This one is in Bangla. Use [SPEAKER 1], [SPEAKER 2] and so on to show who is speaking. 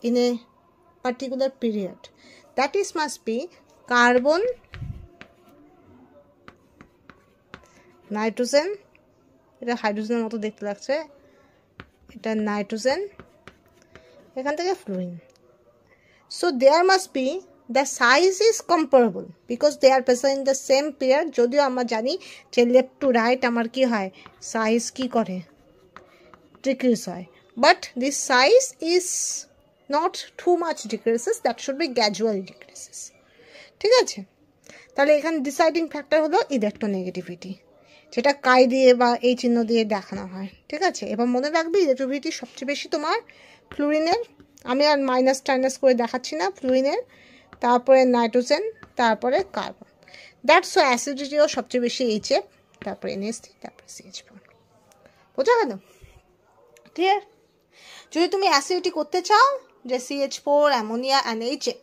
[SPEAKER 1] in a particular period. That is must be carbon, nitrogen, এটা হাইড্রোজেনের মতো দেখতে লাগছে, এটা নাইট্রোজেন, এখান থেকে fluorine. So there must be the size is comparable because they are present in the same pair. যদিও আমরা জানি যে left to right আমার কি হয়, size কি করে, decrease হয়, but this size is not too much decreases, that should be gradually decreases. ঠিক আছে, তাহলে এখানে ডিসাইডিং ফ্যাক্টর হলো ইলেকট্রোনেগেটিভিটি, যেটা কাই দিয়ে বা এই চিহ্ন দিয়ে দেখানো হয়. ঠিক আছে, এবার মনে রাখবে ইলেকট্রোনেগেটিভিটি সবচেয়ে বেশি তোমার ফ্লুরিনের, আমি আর মাইনাস টাইনাস করে দেখাচ্ছি না, ফ্লুরিনের, তারপরে নাইট্রোজেন, তারপরে কার্বন. দ্যাটস সো অ্যাসিডিটিও সবচেয়ে বেশি HF, তারপরে NH3, তারপরে CH4. বোঝা গেল? ক্লিয়ার? যদি তুমি অ্যাসিডিটি করতে চাও যে CH4 অ্যামোনিয়া অ্যান্ড HF,